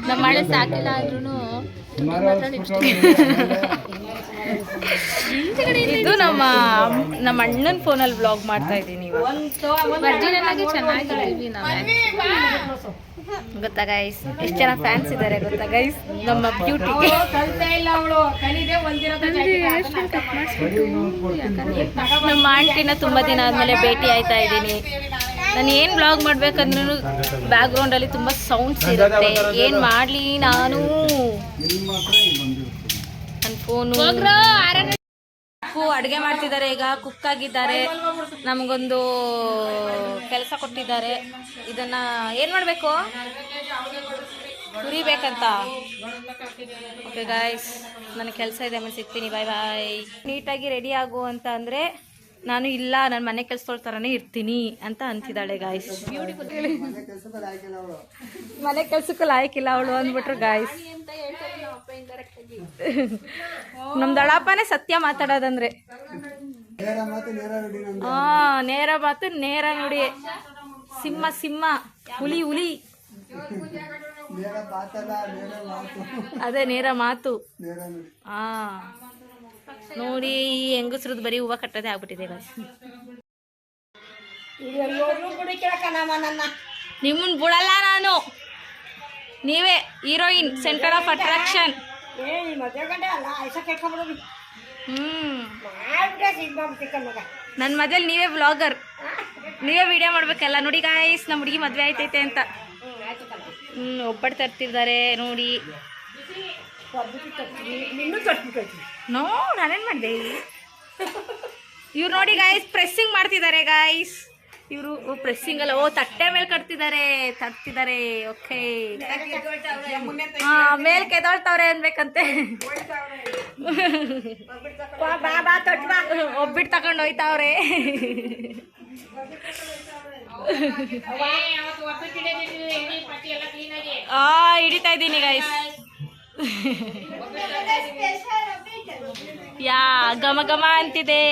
ನಮ್ಮ ಮಳೆ ಸಾಕಿಲ್ಲ ಆದ್ರೂ ಇದು ನಮ್ಮ ಅಣ್ಣನ ಫೋನಲ್ಲಿ ವ್ಲಾಗ್ ಮಾಡ್ತಾ ಇದ್ದೀನಿ. ಒರಿಜಿನಲ್ ಆಗಿ ಚೆನ್ನಾಗಿದ್ದೀವಿ ನಾವು. ಗೊತ್ತಾ ಗೈಸ್, ಎಷ್ಟು ಜನ ಫ್ಯಾನ್ಸ್ ಇದ್ದಾರೆ ಗೊತ್ತಾ ಗೈಸ್ ನಮ್ಮ ಬ್ಯೂಟಿಗೆ. ನಮ್ಮ ಆಂಟಿನ ತುಂಬ ದಿನ ಆದಮೇಲೆ ಭೇಟಿ ಆಯ್ತಾ ಇದ್ದೀನಿ. ನಾನು ಏನು ಬ್ಲಾಗ್ ಮಾಡ್ಬೇಕಂದ್ರೂ ಬ್ಯಾಕ್ಗ್ರೌಂಡಲ್ಲಿ ತುಂಬ ಸೌಂಡ್ಸ್ ಇರುತ್ತೆ. ಏನು ಮಾಡಲಿ ನಾನು, ನನ್ನ ಫೋನು ಅಡುಗೆ ಮಾಡ್ತಿದ್ದಾರೆ. ಈಗ ಕುಕ್ ಆಗಿದ್ದಾರೆ. ನಮಗೊಂದು ಕೆಲಸ ಕೊಟ್ಟಿದ್ದಾರೆ. ಇದನ್ನ ಏನು ಮಾಡಬೇಕು, ಹುರಿಬೇಕಂತ. ಓಕೆ ಗಾಯ್ಸ್, ನನಗೆ ಕೆಲಸ ಇದೆ, ಆಮೇಲೆ ಸಿಗ್ತೀನಿ. ಬಾಯ್ ಬಾಯ್. ನೀಟಾಗಿ ರೆಡಿ ಆಗು ಅಂತ ಅಂದರೆ ನಾನು ಇಲ್ಲ, ನನ್ನ ಮನೆ ಕೆಲಸದವ್ರ ಥರನೇ ಇರ್ತೀನಿ ಅಂತ ಅಂತಿದ್ದಾಳೆ ಗಾಯ್ಸ್. ಮನೆ ಕೆಲಸಕ್ಕೂ ಲಾಯಕ್ಕಿಲ್ಲ ಅವಳು ಅಂದ್ಬಿಟ್ರು ಗಾಯ್ಸ್. ನಮ್ಮ ದಳಪ್ಪನೇ ಸತ್ಯ ಮಾತಾಡೋದಂದ್ರೆ. ನೇರ ಮಾತು ನೇರ ನುಡಿ. ಸಿಂಹ ಸಿಂಹ, ಹುಲಿ ಹುಲಿ, ಅದೇ ನೇರ ಮಾತು. ನೋಡಿ, ಈ ಹೆಂಗಸ್ರದ್ದು ಬರೀ ಹೂವು ಕಟ್ಟೋದೇ ಆಗ್ಬಿಟ್ಟಿದೆ ಗಾಯ್ಸ್. ನಿಮ್ಮನ್ ಬಿಡಲ್ಲ ನಾನು, ನೀವೇ ಹೀರೋಯಿನ್, ಸೆಂಟರ್ ಆಫ್ ಅಟ್ರಾಕ್ಷನ್. ನನ್ನ ಮದ್ವೆಲಿ ನೀವೇ ವ್ಲಾಗರ್, ನೀವೇ ವಿಡಿಯೋ ಮಾಡ್ಬೇಕಲ್ಲ. ನೋಡಿ ಗಾಯ್ಸ್, ನಮ್ಮ ಹುಡುಗಿ ಮದ್ವೆ ಆಯ್ತೈತೆ ಅಂತ ಒಬ್ಬಟ್ಟು ತರ್ತಿದ್ದಾರೆ ನೋಡಿ. ನೋ, ನಾನೇನು ಮಾಡಿದೆ? ಇವ್ರು ನೋಡಿ ಗಾಯ್ಸ್, ಪ್ರೆಸ್ಸಿಂಗ್ ಮಾಡ್ತಿದ್ದಾರೆ ಗಾಯ್ಸ್. ಇವರು ಪ್ರೆಸ್ಸಿಂಗ್ ಅಲ್ಲ, ತಟ್ಟೆ ಮೇಲೆ ತರ್ತಿದ್ದಾರೆ. ಓಕೆ, ಮೇಲೆ ಕೆದೊಳ್ತವ್ರೆ ಅನ್ಬೇಕಂತೆ. ಒಬ್ಬಿಟ್ಟು ತಗೊಂಡು ಹೋಯ್ತಾವ್ರೆ. ಹಿಡಿತಾ ಇದ್ದೀನಿ ಗಾಯ್ಸ್. ಯಾ ಘಮ ಘಮ ಅಂತಿದೆ.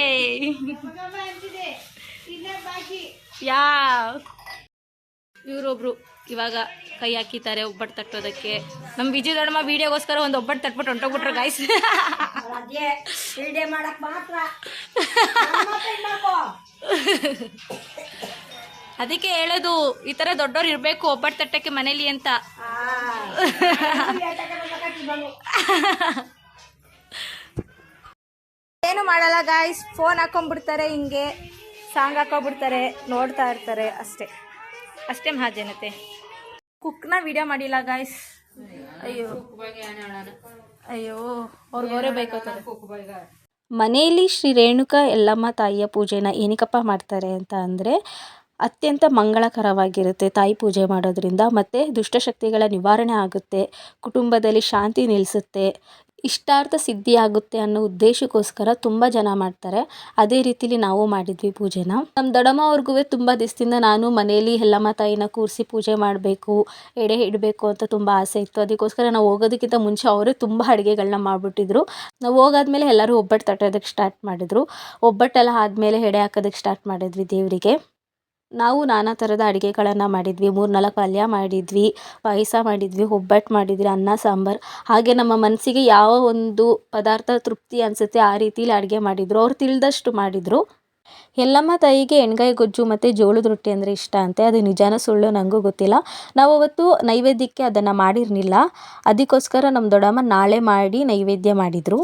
ಯಾ ಇವರೊಬ್ರು ಇವಾಗ ಕೈ ಹಾಕಿದ್ದಾರೆ ಒಬ್ಬಟ್ಟು ತಟ್ಟೋದಕ್ಕೆ. ನಮ್ಮ ವಿಜಯ ದೊಡ್ಡಮ್ಮ ವಿಡಿಯೋಗೋಸ್ಕರ ಒಂದು ಒಬ್ಬಟ್ಟು ತಟ್ಬಿಟ್ಟು ಹೊಂಟೋಗ್ಬಿಟ್ರು ಗಾಯ್ಸ್. ಅದಕ್ಕೆ ಹೇಳೋದು, ಈ ಥರ ದೊಡ್ಡವ್ರು ಇರಬೇಕು ಒಬ್ಬಟ್ಟು ತಟ್ಟಕ್ಕೆ ಮನೇಲಿ ಅಂತ. ಏನು ಮಾಡಲ್ಲ ಗಾಯ್ಸ್, ಫೋನ್ ಹಾಕೊಂಡ್ಬಿಡ್ತಾರೆ, ಹಿಂಗೆ ಸಾಂಗ್ ಹಾಕೊಂಡ್ಬಿಡ್ತಾರೆ, ನೋಡ್ತಾ ಇರ್ತಾರೆ. ಅಷ್ಟೇ ಮಹಾಜನತೆ. ಕುಕ್ನ ವಿಡಿಯೋ ಮಾಡಿಲ್ಲ ಗಾಯ್ಸ್. ಅಯ್ಯೋ ಅವ್ರಿಗವರೇ ಬೈಕೋತಾರೆ. ಮನೆಯಲ್ಲಿ ಶ್ರೀ ರೇಣುಕಾ ಯಲ್ಲಮ್ಮ ತಾಯಿಯ ಪೂಜೆನ ಏನಕ್ಕಪ್ಪ ಮಾಡ್ತಾರೆ ಅಂತ ಅಂದರೆ, ಅತ್ಯಂತ ಮಂಗಳಕರವಾಗಿರುತ್ತೆ ತಾಯಿ ಪೂಜೆ ಮಾಡೋದ್ರಿಂದ. ಮತ್ತು ದುಷ್ಟಶಕ್ತಿಗಳ ನಿವಾರಣೆ ಆಗುತ್ತೆ, ಕುಟುಂಬದಲ್ಲಿ ಶಾಂತಿ ನೆಲೆಸುತ್ತೆ, ಇಷ್ಟಾರ್ಥ ಸಿದ್ಧಿಯಾಗುತ್ತೆ ಅನ್ನೋ ಉದ್ದೇಶಕ್ಕೋಸ್ಕರ ತುಂಬ ಜನ ಮಾಡ್ತಾರೆ. ಅದೇ ರೀತಿಲಿ ನಾವು ಮಾಡಿದ್ವಿ ಪೂಜೆನ. ನಮ್ಮ ದೊಡ್ಡಮ್ಮ ಅವ್ರಿಗೂ ತುಂಬ ದಿವಸದಿಂದ ನಾನು ಮನೆಯಲ್ಲಿ ಯಲ್ಲಮ್ಮ ತಾಯಿನ ಕೂರಿಸಿ ಪೂಜೆ ಮಾಡಬೇಕು, ಎಡೆ ಇಡಬೇಕು ಅಂತ ತುಂಬ ಆಸೆ ಇತ್ತು. ಅದಕ್ಕೋಸ್ಕರ ನಾವು ಹೋಗೋದಕ್ಕಿಂತ ಮುಂಚೆ ಅವರೇ ತುಂಬ ಅಡುಗೆಗಳನ್ನ ಮಾಡಿಬಿಟ್ಟಿದ್ರು. ನಾವು ಹೋಗಾದ್ಮೇಲೆ ಎಲ್ಲರೂ ಒಬ್ಬಟ್ಟು ತಟ್ಟೋದಕ್ಕೆ ಸ್ಟಾರ್ಟ್ ಮಾಡಿದ್ರು. ಒಬ್ಬಟ್ಟೆಲ್ಲ ಆದಮೇಲೆ ಎಡೆ ಹಾಕೋದಕ್ಕೆ ಸ್ಟಾರ್ಟ್ ಮಾಡಿದ್ವಿ ದೇವರಿಗೆ. ನಾವು ನಾನಾ ಥರದ ಅಡುಗೆಗಳನ್ನು ಮಾಡಿದ್ವಿ. 3-4 ಪಲ್ಯ ಮಾಡಿದ್ವಿ, ಪಾಯಸ ಮಾಡಿದ್ವಿ, ಒಬ್ಬಟ್ಟು ಮಾಡಿದ್ವಿ, ಅನ್ನ ಸಾಂಬಾರು. ಹಾಗೆ ನಮ್ಮ ಮನಸ್ಸಿಗೆ ಯಾವ ಒಂದು ಪದಾರ್ಥ ತೃಪ್ತಿ ಅನಿಸುತ್ತೆ ಆ ರೀತಿಲಿ ಅಡುಗೆ ಮಾಡಿದರು. ಅವ್ರು ತಿಳಿದಷ್ಟು ಮಾಡಿದರು. ಯಲ್ಲಮ್ಮ ತಾಯಿಗೆ ಎಣ್ಗಾಯಿ ಗೊಜ್ಜು ಮತ್ತು ಜೋಳದ ರೊಟ್ಟಿ ಅಂದರೆ ಇಷ್ಟ ಅಂತೆ. ಅದು ನಿಜಾನ ಸುಳ್ಳು ನನಗೂ ಗೊತ್ತಿಲ್ಲ. ನಾವು ಅವತ್ತು ನೈವೇದ್ಯಕ್ಕೆ ಅದನ್ನು ಮಾಡಿರಲಿಲ್ಲ. ಅದಕ್ಕೋಸ್ಕರ ನಮ್ಮ ದೊಡ್ಡಮ್ಮ ನಾಳೆ ಮಾಡಿ ನೈವೇದ್ಯ ಮಾಡಿದರು.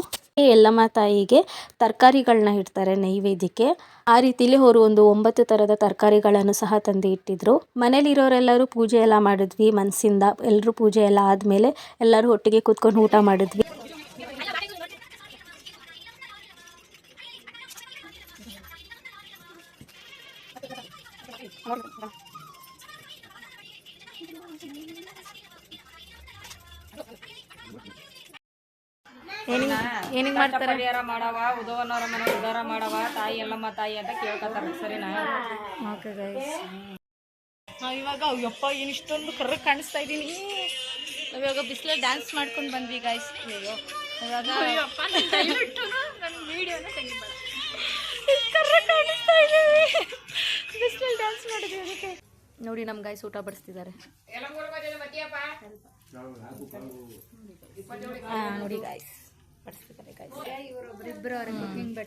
ಯಲ್ಲಮ್ಮ ತಾಯಿಗೆ ತರಕಾರಿಗಳನ್ನ ಇಡ್ತಾರೆ ನೈವೇದ್ಯಕ್ಕೆ. ಆ ರೀತಿಲಿ ಅವರು ಒಂದು 9 ಥರದ ತರಕಾರಿಗಳನ್ನು ಸಹ ತಂದು ಇಟ್ಟಿದ್ರು. ಮನೇಲಿರೋರೆಲ್ಲರೂ ಪೂಜೆ ಎಲ್ಲ ಮಾಡಿದ್ವಿ ಮನಸ್ಸಿಂದ. ಎಲ್ಲರೂ ಪೂಜೆ ಎಲ್ಲ ಆದಮೇಲೆ ಎಲ್ಲರೂ ಒಟ್ಟಿಗೆ ಕೂತ್ಕೊಂಡು ಊಟ ಮಾಡಿದ್ವಿ. ಏನಿಗೆ ಮಾಡ್ತಾರೆ? ಪರಿಹಾರ ಮಾಡವ, ಉದವನವರ ಮನೆ ಉದ್ಧಾರ ಮಾಡವ, ತಾಯಿ ಯಲ್ಲಮ್ಮ ತಾಯಿ ಅಂತ ಕೇಳ್ಕೊತಾರೆ. ಸರಿನಾ? ಓಕೆ ಗೈಸ್, ಇವಾಗ ಅಯ್ಯಪ್ಪ ಏನು ಇಷ್ಟೊಂದು ಕರ್ರಗೆ ಕಾಣಿಸ್ತಾ ಇದ್ದೀನಿ. ನಾವಿವಾಗ ಬಿಸಿಲಲ್ಲಿ ಡ್ಯಾನ್ಸ್ ಮಾಡ್ಕೊಂಡು ಬಂದ್ವಿ ಗಾಯ್ಸ್. ಇವಾಗ ನನ್ನ ವೀಡಿಯೋನ ಕರ್ರಗೆ ಕಾಣಿಸ್ತಾ ಇದ್ದೀವಿ, ಬಿಸಿಲಲ್ಲಿ ಡ್ಯಾನ್ಸ್ ಮಾಡಿದ್ವಿ. ಅದಕ್ಕೆ ನೋಡಿ ನಮ್ಮ ಗೈಸ್ ಊಟ ಬಡಿಸ್ತಿದ್ದಾರೆ. ನೋಡಿ ಗೈಸ್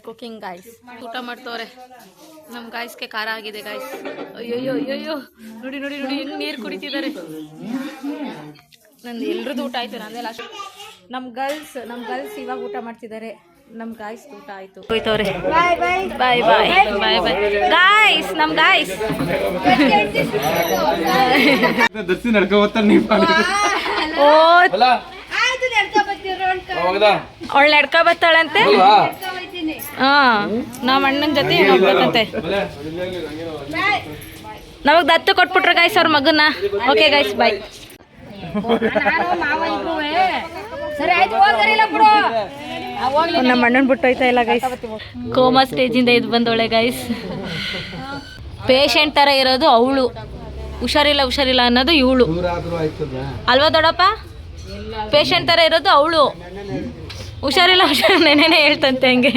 ಕುಕಿಂಗ್ ಗೈಸ್ ಊಟ ಮಾಡ್ತವ್ರೆ. ನಮ್ಮ ಗಾಯ್ಸ್ಗೆ ಖಾರ ಆಗಿದೆ ಗೈಸ್. ಅಯ್ಯೋ ಅಯ್ಯೋ ನೋಡಿ ನೋಡಿ ನೋಡಿ ಹೆಂಗ್ ನೀರು ಕುಡಿತಿದ್ದಾರೆ. ನಂದು ಎಲ್ರದ್ದು ಊಟ ಆಯ್ತು, ನಂದೇ ಲಾಸ್ಟ್. ನಮ್ಮ ಗರ್ಲ್ಸ್ ಇವಾಗ ಊಟ ಮಾಡ್ತಿದ್ದಾರೆ. ನಮ್ಮ ಗಾಯ್ಸ್ ಊಟ ಆಯ್ತು. ಹೋಯ್ತವ್ರೆ. ಬಾಯ್ ಬಾಯ್ ಬಾಯ್ ಬಾಯ್ ಬಾಯ್ ಗಾಯ್ಸ್. ನಮ್ಮ ಗಾಯ್ಸ್ ಅವಳು ನಡ್ಕ ಬತ್ತಾಳಂತೆ. ಹಾ, ನಮ್ಮ ಅಣ್ಣನ ಜೊತೆ ಹೋಗ್ಬೇಕಂತೆ. ನಮಗ್ ದತ್ತು ಕೊಟ್ಬಿಟ್ರು ಗೈಸ್ ಅವ್ರ ಮಗನ್ನ. Okay guys bye. ನಮ್ಮ ಅಣ್ಣನ್ ಬಿಟ್ಟೋಯ್ತಾ ಇಲ್ಲ ಗೈಸ್. ಕೋಮಾ ಸ್ಟೇಜಿಂದ ಇದು ಬಂದೋಳೆ ಗೈಸ್. ಪೇಷಂಟ್ ತರ ಇರೋದು ಅವಳು, ಹುಷಾರಿಲ್ಲ ಅನ್ನೋದು ಇವಳು ಅಲ್ವಾ ದೊಡ್ಡಪ್ಪ? ಪೇಷಂಟ್ ತರ ಇರೋದು ಅವಳು, ಹುಷಾರಿಲ್ಲ ನೆನೆನೆ ಹೇಳ್ತಂತೆ. ಹಂಗೆ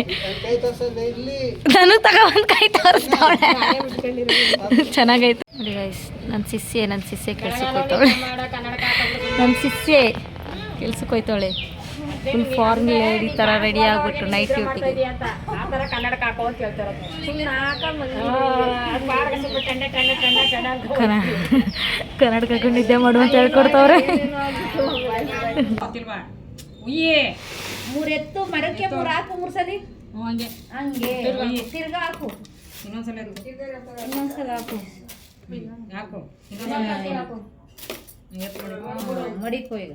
ನನಗೆ ತಗೊಂಡ್ ಕೈ ತೋರಿಸ್ತಾವಳೆ. ಚೆನ್ನಾಗೈತೆ ನೋಡಿ ಗೈಸ್. ನನ್ನ ಶಿಷ್ಯೆ ಕೆಲ್ಸಕ್ಕೆ ಹೋಯ್ತಾವಳೆ. ನನ್ನ ಶಿಷ್ಯೆ ಕೆಲ್ಸಕ್ಕೆ ಹೋಯ್ತಾವಳೆ. ಫುಲ್ ಫಾರ್ಮ್ ಲೇಡಿ ಥರ ರೆಡಿ ಆಗ್ಬಿಟ್ಟು ನೈಟ್ ಡ್ಯೂಟಿಗೆ. ಕನ್ನಡಕ ನಿದ್ದೆ ಮಾಡುವಂತ ಹೇಳ್ಕೊಡ್ತಾವ್ರೆ. ಮೂರೆತ್ತು ಮರಕ್ಕೆ 3 ಹಾಕು, 3 ಸಲ ಹಂಗೆ ತಿರ್ಗಾ ಹಾಕು. ಇನ್ನೊಂದ್ಸಲ ಹಾಕು ಮಡಿಕೋ ಈಗ